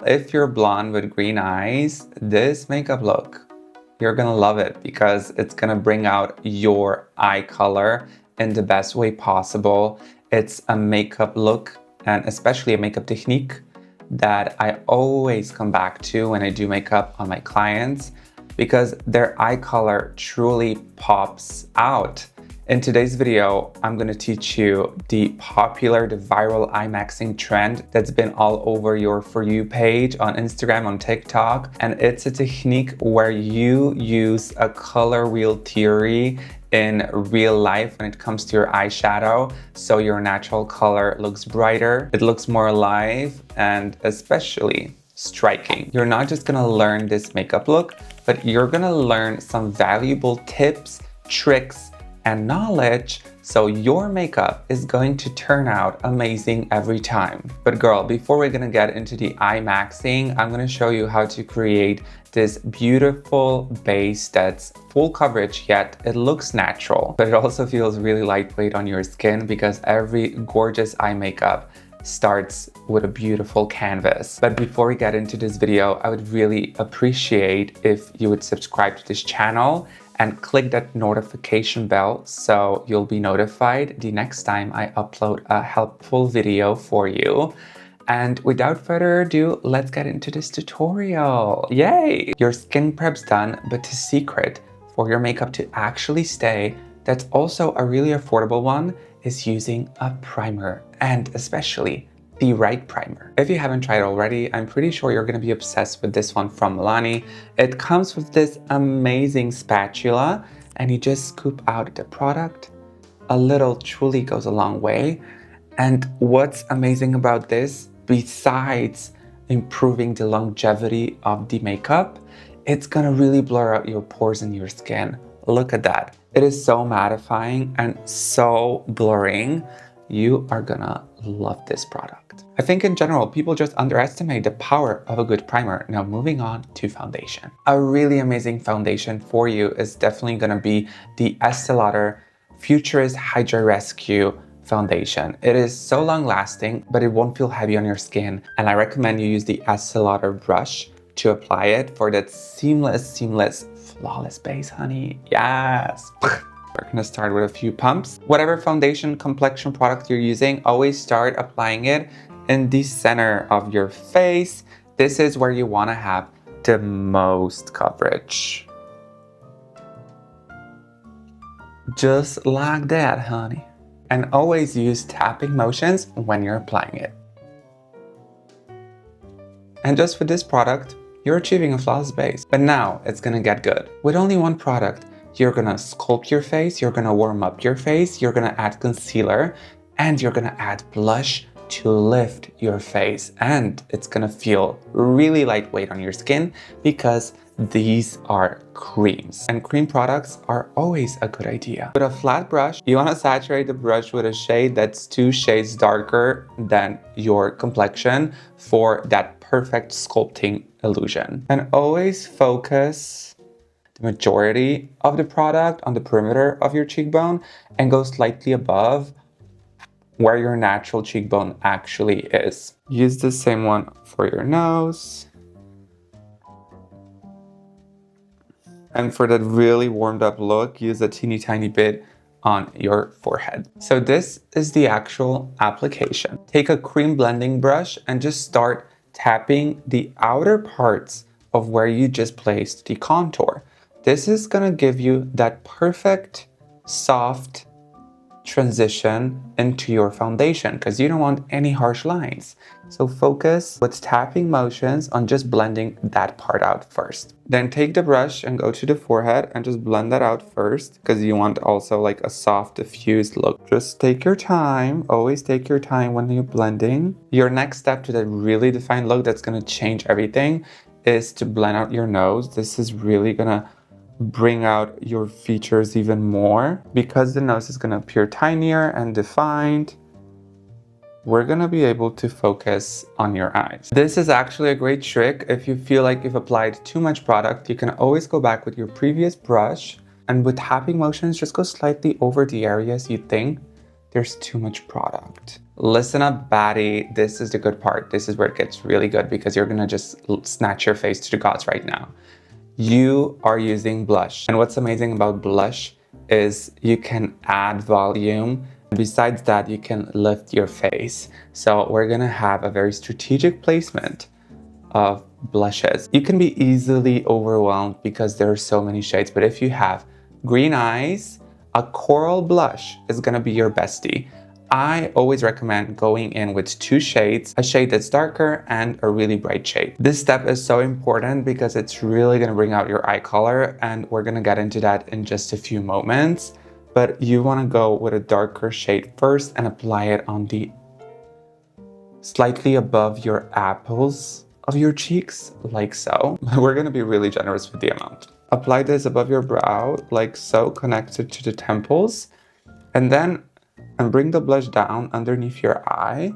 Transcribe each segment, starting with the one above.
If you're blonde with green eyes, this makeup look, you're gonna love it because it's gonna bring out your eye color in the best way possible. It's a makeup look and especially a makeup technique that I always come back to when I do makeup on my clients because their eye color truly pops out. In today's video, I'm gonna teach you the viral Eyemaxxing trend that's been all over your For You page on Instagram, on TikTok. And it's a technique where you use a color wheel theory in real life when it comes to your eyeshadow. So your natural color looks brighter, it looks more alive, and especially striking. You're not just gonna learn this makeup look, but you're gonna learn some valuable tips, tricks, and knowledge, so your makeup is going to turn out amazing every time. But girl, before we're gonna get into the Eyemaxxing, I'm gonna show you how to create this beautiful base that's full coverage, yet it looks natural, but it also feels really lightweight on your skin because every gorgeous eye makeup starts with a beautiful canvas. But before we get into this video, I would really appreciate if you would subscribe to this channel and click that notification bell so you'll be notified the next time I upload a helpful video for you. And without further ado, let's get into this tutorial. Yay! Your skin prep's done, but the secret for your makeup to actually stay, that's also a really affordable one, is using a primer, and especially the right primer. If you haven't tried already, I'm pretty sure you're gonna be obsessed with this one from Milani. It comes with this amazing spatula and you just scoop out the product. A little truly goes a long way. And what's amazing about this, besides improving the longevity of the makeup, it's gonna really blur out your pores in your skin. Look at that. It is so mattifying and so blurring. You are gonna love this product. I think in general, people just underestimate the power of a good primer. Now moving on to foundation. A really amazing foundation for you is definitely gonna be the Estee Lauder Futurist Hydra Rescue foundation. It is so long lasting, but it won't feel heavy on your skin. And I recommend you use the Estee Lauder brush to apply it for that seamless, flawless base, honey. Yes. We're gonna start with a few pumps. Whatever foundation complexion product you're using, always start applying it in the center of your face. This is where you wanna have the most coverage. Just like that, honey. And always use tapping motions when you're applying it. And just with this product, you're achieving a flawless base. But now it's gonna get good. With only one product, you're gonna sculpt your face, you're gonna warm up your face, you're gonna add concealer, and you're gonna add blush to lift your face. And it's gonna feel really lightweight on your skin because these are creams. And cream products are always a good idea. With a flat brush, you wanna saturate the brush with a shade that's 2 shades darker than your complexion for that perfect sculpting illusion. And always focus the majority of the product on the perimeter of your cheekbone and go slightly above where your natural cheekbone actually is. Use the same one for your nose. And for that really warmed up look, use a teeny tiny bit on your forehead. So this is the actual application. Take a cream blending brush and just start tapping the outer parts of where you just placed the contour. This is gonna give you that perfect, soft transition into your foundation because you don't want any harsh lines. So focus with tapping motions on just blending that part out first. Then take the brush and go to the forehead and just blend that out first because you want also like a soft, diffused look. Just take your time, always take your time when you're blending. Your next step to that really defined look that's gonna change everything is to blend out your nose. This is really gonna bring out your features even more because the nose is going to appear tinier and defined. We're going to be able to focus on your eyes. This is actually a great trick. If you feel like you've applied too much product, you can always go back with your previous brush and with tapping motions just go slightly over the areas you think there's too much product. Listen up, baddie. This is the good part. This is where it gets really good because you're gonna just snatch your face to the gods right now. You are using blush. And what's amazing about blush is you can add volume. Besides that, you can lift your face. So we're gonna have a very strategic placement of blushes. You can be easily overwhelmed because there are so many shades, but if you have green eyes, a coral blush is gonna be your bestie. I always recommend going in with 2 shades, a shade that's darker and a really bright shade. This step is so important because it's really gonna bring out your eye color, and we're gonna get into that in just a few moments. But you wanna go with a darker shade first and apply it on the slightly above your apples of your cheeks, like so. We're gonna be really generous with the amount. Apply this above your brow, like so, connected to the temples, and bring the blush down underneath your eye.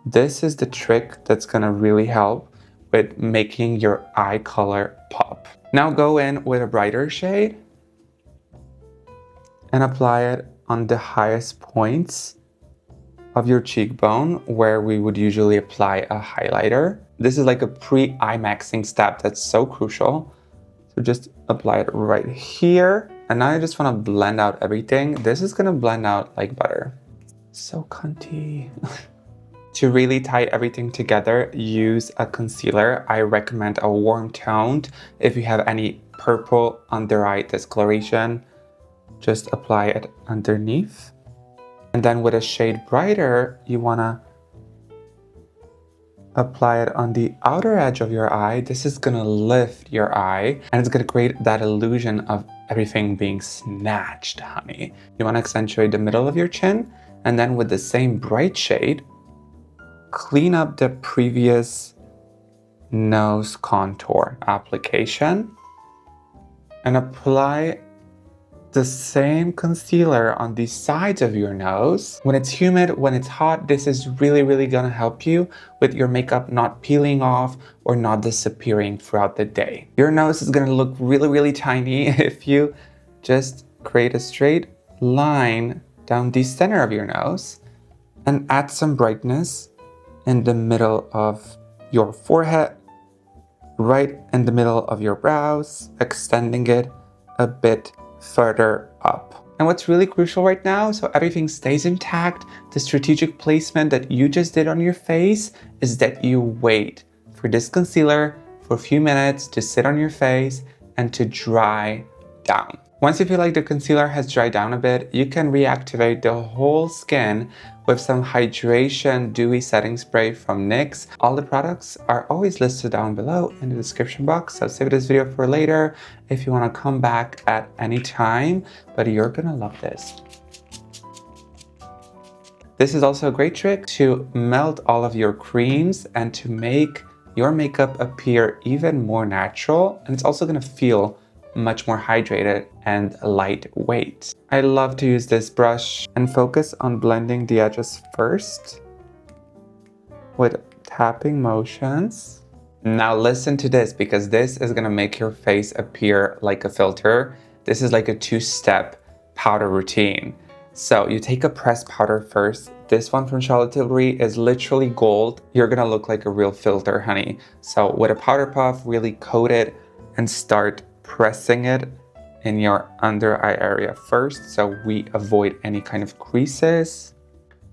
This is the trick that's gonna really help with making your eye color pop. Now go in with a brighter shade and apply it on the highest points of your cheekbone where we would usually apply a highlighter. This is like a pre-Eyemaxxing step that's so crucial. So just apply it right here. And now I just want to blend out everything. This is going to blend out like butter. So cunty. To really tie everything together, use a concealer. I recommend a warm toned. If you have any purple under eye discoloration, just apply it underneath. And then with a shade brighter, you want to apply it on the outer edge of your eye. This is gonna lift your eye and it's gonna create that illusion of everything being snatched, honey. You wanna accentuate the middle of your chin, and then with the same bright shade, clean up the previous nose contour application and apply the same concealer on the sides of your nose. When it's humid, when it's hot, this is really gonna help you with your makeup not peeling off or not disappearing throughout the day. Your nose is gonna look really tiny if you just create a straight line down the center of your nose and add some brightness in the middle of your forehead, right in the middle of your brows, extending it a bit further up. And what's really crucial right now, so everything stays intact, the strategic placement that you just did on your face, is that you wait for this concealer for a few minutes to sit on your face and to dry down. Once you feel like the concealer has dried down a bit, you can reactivate the whole skin with some hydration dewy setting spray from NYX. All the products are always listed down below in the description box, so save this video for later if you want to come back at any time, but you're gonna love this. This is also a great trick to melt all of your creams and to make your makeup appear even more natural, and it's also gonna feel much more hydrated and lightweight. I love to use this brush and focus on blending the edges first with tapping motions. Now listen to this, because this is gonna make your face appear like a filter. This is like a 2-step powder routine. So you take a pressed powder first. This one from Charlotte Tilbury is literally gold. You're gonna look like a real filter, honey. So with a powder puff, really coat it and start pressing it in your under eye area first, so we avoid any kind of creases.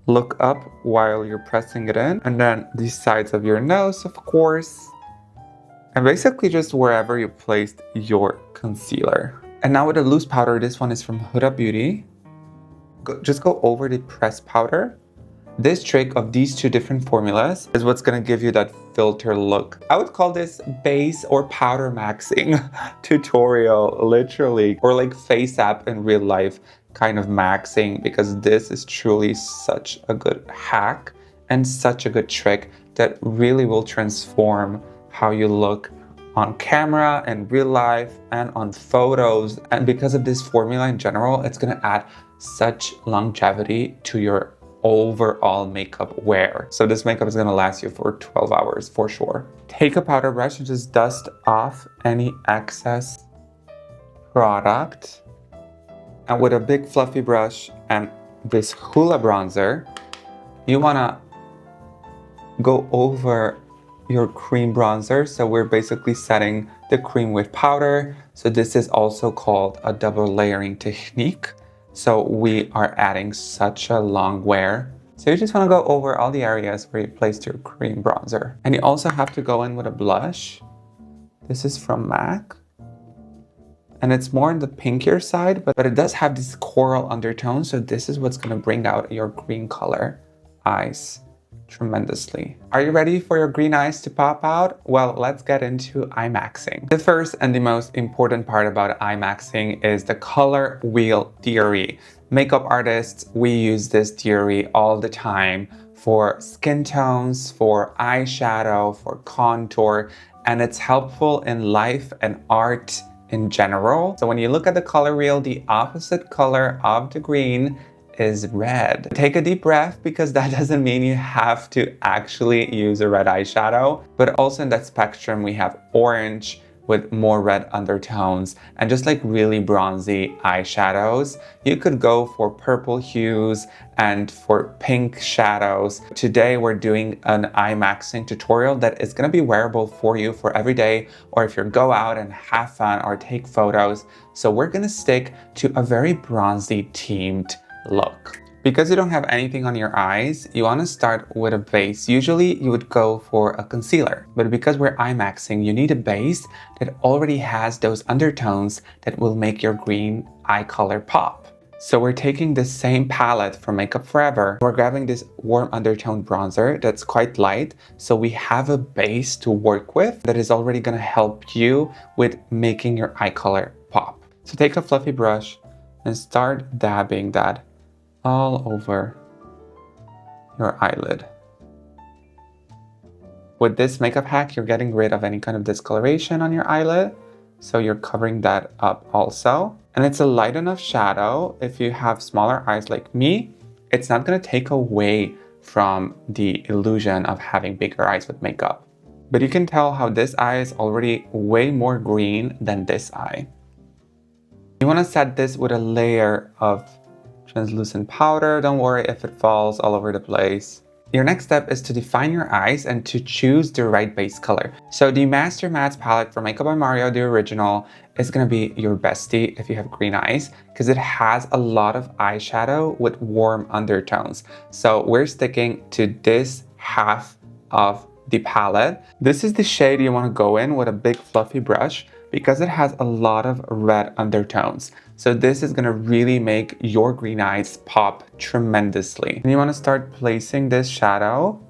Look up while you're pressing it in, and then the sides of your nose, of course, and basically just wherever you placed your concealer. And now with a loose powder, this one is from Huda Beauty. Just go over the pressed powder. This trick of these 2 different formulas is what's gonna give you that filter look. I would call this base or powder maxing tutorial, literally, or like face app in real life kind of maxing, because this is truly such a good hack and such a good trick that really will transform how you look on camera and real life and on photos. And because of this formula in general, it's gonna add such longevity to your overall makeup wear. So this makeup is gonna last you for 12 hours for sure. Take a powder brush and just dust off any excess product. And with a big fluffy brush and this Hoola bronzer, you wanna go over your cream bronzer. So we're basically setting the cream with powder. So this is also called a double layering technique. So we are adding such a long wear. So you just want to go over all the areas where you placed your cream bronzer. And you also have to go in with a blush. This is from MAC. And it's more on the pinkier side, but it does have this coral undertone. So this is what's going to bring out your green color eyes tremendously. Are you ready for your green eyes to pop out? Well, let's get into Eyemaxxing. The first and the most important part about Eyemaxxing is the color wheel theory. Makeup artists, we use this theory all the time for skin tones, for eyeshadow, for contour, and it's helpful in life and art in general. So when you look at the color wheel, the opposite color of the green is red. Take a deep breath, because that doesn't mean you have to actually use a red eyeshadow, but also in that spectrum we have orange with more red undertones, and just like really bronzy eyeshadows, you could go for purple hues and for pink shadows. Today we're doing an Eyemaxxing tutorial that is going to be wearable for you for every day, or if you go out and have fun or take photos. So we're going to stick to a very bronzy themed look. Because you don't have anything on your eyes, you want to start with a base. Usually you would go for a concealer, but because we're Eyemaxxing, you need a base that already has those undertones that will make your green eye color pop. So we're taking the same palette from Makeup Forever. We're grabbing this warm undertone bronzer that's quite light, so we have a base to work with that is already going to help you with making your eye color pop. So take a fluffy brush and start dabbing that all over your eyelid. With this makeup hack, you're getting rid of any kind of discoloration on your eyelid, so you're covering that up also. And it's a light enough shadow. If you have smaller eyes like me, it's not going to take away from the illusion of having bigger eyes with makeup. But you can tell how this eye is already way more green than this eye. You want to set this with a layer of translucent powder. Don't worry if it falls all over the place. Your next step is to define your eyes and to choose the right base color. So the Master Mattes palette from Makeup by Mario, the original, is going to be your bestie if you have green eyes, because it has a lot of eyeshadow with warm undertones. So we're sticking to this half of the palette. This is the shade you want to go in with a big fluffy brush, because it has a lot of red undertones. So this is gonna really make your green eyes pop tremendously. And you wanna start placing this shadow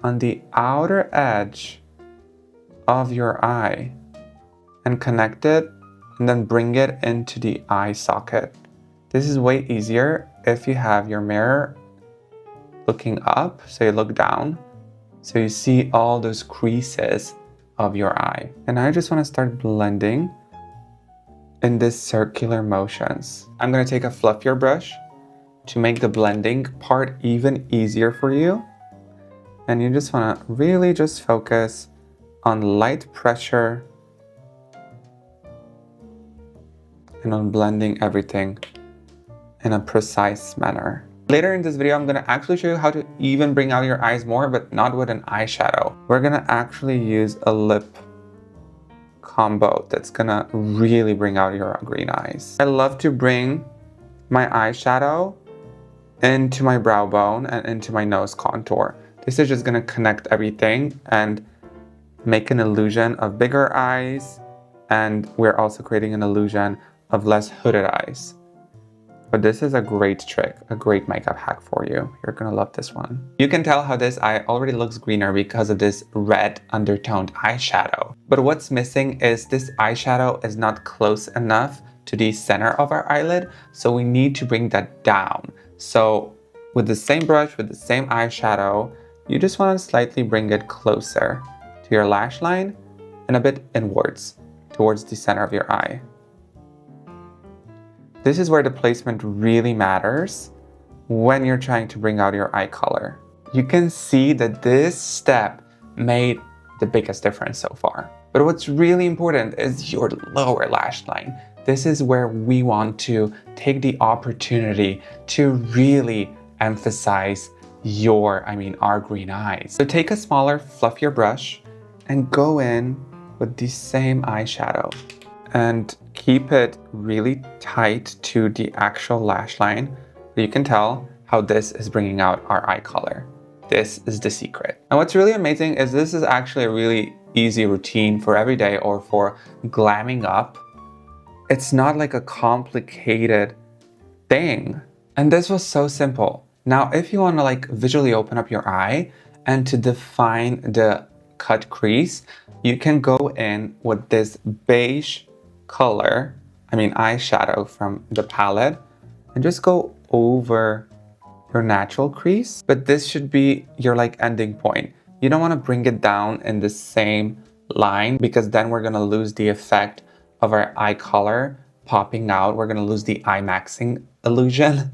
on the outer edge of your eye and connect it, and then bring it into the eye socket. This is way easier if you have your mirror looking up, so you look down, so you see all those creases of your eye. And I just want to start blending in this circular motions. I'm going to take a fluffier brush to make the blending part even easier for you. And you just want to really just focus on light pressure and on blending everything in a precise manner. Later in this video, I'm going to actually show you how to even bring out your eyes more, but not with an eyeshadow. We're going to actually use a lip combo that's going to really bring out your green eyes. I love to bring my eyeshadow into my brow bone and into my nose contour. This is just going to connect everything and make an illusion of bigger eyes, and we're also creating an illusion of less hooded eyes. But this is a great trick, a great makeup hack for you. You're gonna love this one. You can tell how this eye already looks greener because of this red undertoned eyeshadow. But what's missing is this eyeshadow is not close enough to the center of our eyelid, so we need to bring that down. So with the same brush, with the same eyeshadow, you just want to slightly bring it closer to your lash line and a bit inwards towards the center of your eye. This is where the placement really matters when you're trying to bring out your eye color. You can see that this step made the biggest difference so far. But what's really important is your lower lash line. This is where we want to take the opportunity to really emphasize our green eyes. So take a smaller, fluffier brush and go in with the same eyeshadow and keep it really tight to the actual lash line. You can tell how this is bringing out our eye color. This is the secret. And what's really amazing is this is actually a really easy routine for every day or for glamming up. It's not like a complicated thing. And this was so simple. Now, if you want to like visually open up your eye and to define the cut crease, you can go in with this beige color, eyeshadow from the palette, and just go over your natural crease. But this should be your like ending point. You don't want to bring it down in the same line because then we're going to lose the effect of our eye color popping out. We're going to lose the Eyemaxxing illusion.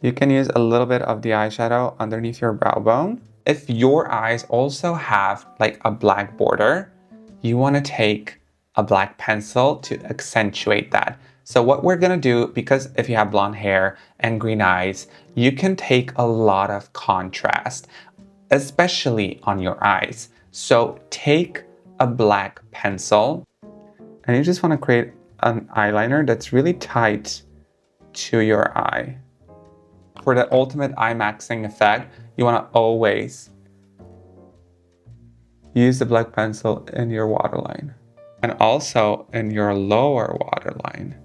You can use a little bit of the eyeshadow underneath your brow bone. If your eyes also have like a black border, you want to take a black pencil to accentuate that. So what we're gonna do, because if you have blonde hair and green eyes, you can take a lot of contrast, especially on your eyes. So take a black pencil and you just want to create an eyeliner that's really tight to your eye. For the ultimate Eyemaxxing effect, you want to always use the black pencil in your waterline and also in your lower waterline.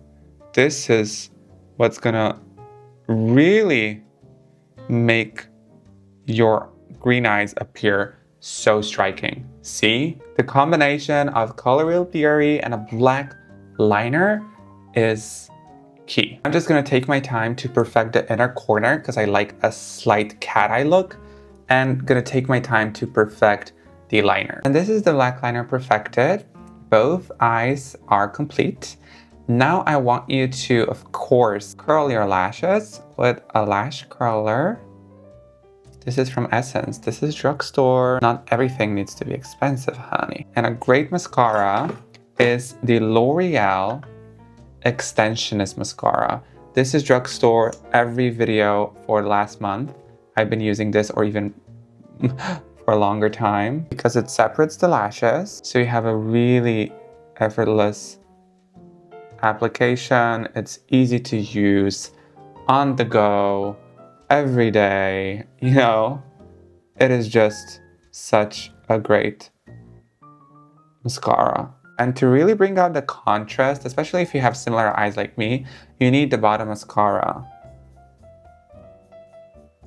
This is what's gonna really make your green eyes appear so striking. See? The combination of Color Wheel Theory and a black liner is key. I'm just gonna take my time to perfect the inner corner because I like a slight cat eye look, and gonna take my time to perfect the liner. And this is the black liner perfected. Both eyes are complete. Now I want you to, of course, curl your lashes with a lash curler. This is from Essence. This is drugstore. Not everything needs to be expensive, honey. And a great mascara is the L'Oreal Extensionist mascara. This is drugstore. Every video for the last month I've been using this, or even for a longer time, because it separates the lashes, so you have a really effortless application. It's easy to use, on the go, every day. You know, it is just such a great mascara. And to really bring out the contrast, especially if you have similar eyes like me, you need the bottom mascara.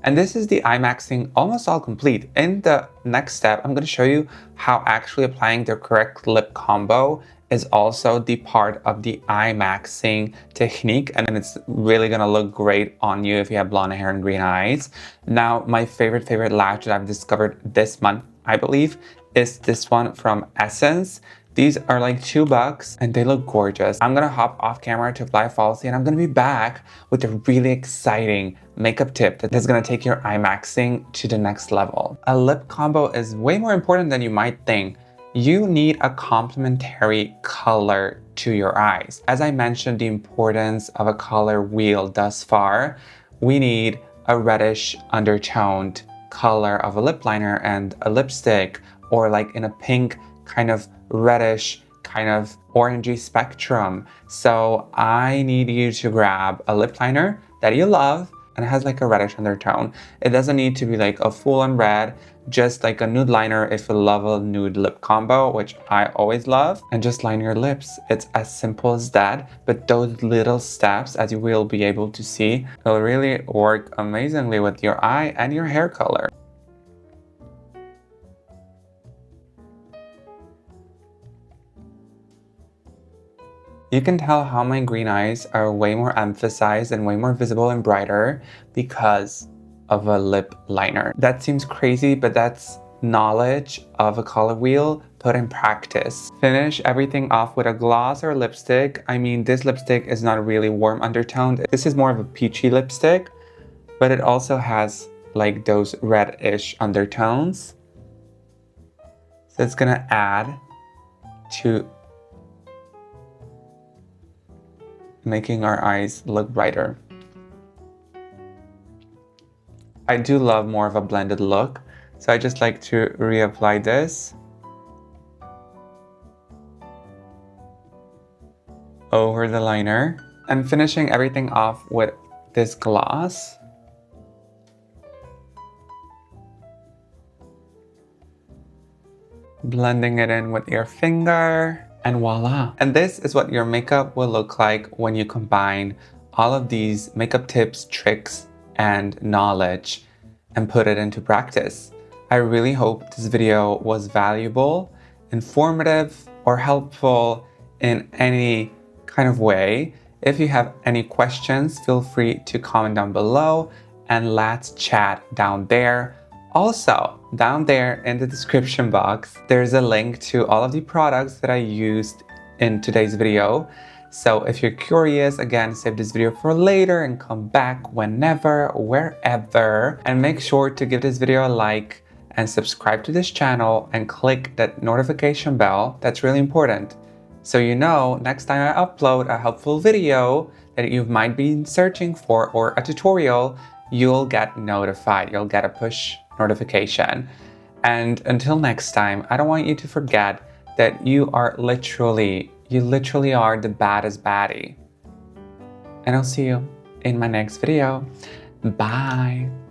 And this is the Eyemaxxing almost all complete. In the next step, I'm going to show you how actually applying the correct lip combo is also the part of the Eyemaxxing technique, and it's really going to look great on you if you have blonde hair and green eyes. Now, my favorite lash that I've discovered this month, I believe, is this one from Essence. These are like $2 and they look gorgeous. I'm gonna hop off camera to apply falsely, and I'm gonna be back with a really exciting makeup tip that's gonna take your Eyemaxxing to the next level. A lip combo is way more important than you might think. You need a complementary color to your eyes. As I mentioned, the importance of a color wheel thus far, we need a reddish undertoned color of a lip liner and a lipstick, or like in a pink kind of reddish, kind of orangey spectrum. So I need you to grab a lip liner that you love and it has like a reddish undertone. It doesn't need to be like a full-on red, just like a nude liner if you love a nude lip combo, which I always love, and just line your lips. It's as simple as that, but those little steps, as you will be able to see, will really work amazingly with your eye and your hair color. You can tell how my green eyes are way more emphasized and way more visible and brighter because of a lip liner. That seems crazy, but that's knowledge of a color wheel put in practice. Finish everything off with a gloss or lipstick. I mean, this lipstick is not really warm undertoned. This is more of a peachy lipstick, but it also has like those reddish undertones. So it's gonna add to making our eyes look brighter. I do love more of a blended look, so I just like to reapply this over the liner and finishing everything off with this gloss. Blending it in with your finger, and voila. And this is what your makeup will look like when you combine all of these makeup tips, tricks, and knowledge and put it into practice. I really hope this video was valuable, informative, or helpful in any kind of way. If you have any questions, feel free to comment down below and let's chat down there. Also, down there in the description box, there's a link to all of the products that I used in today's video. So if you're curious, again, save this video for later and come back whenever, wherever. And make sure to give this video a like and subscribe to this channel and click that notification bell. That's really important. So you know, next time I upload a helpful video that you might be searching for or a tutorial, you'll get notified. You'll get a push notification. And until next time, I don't want you to forget that you literally are the baddest baddie. And I'll see you in my next video. Bye.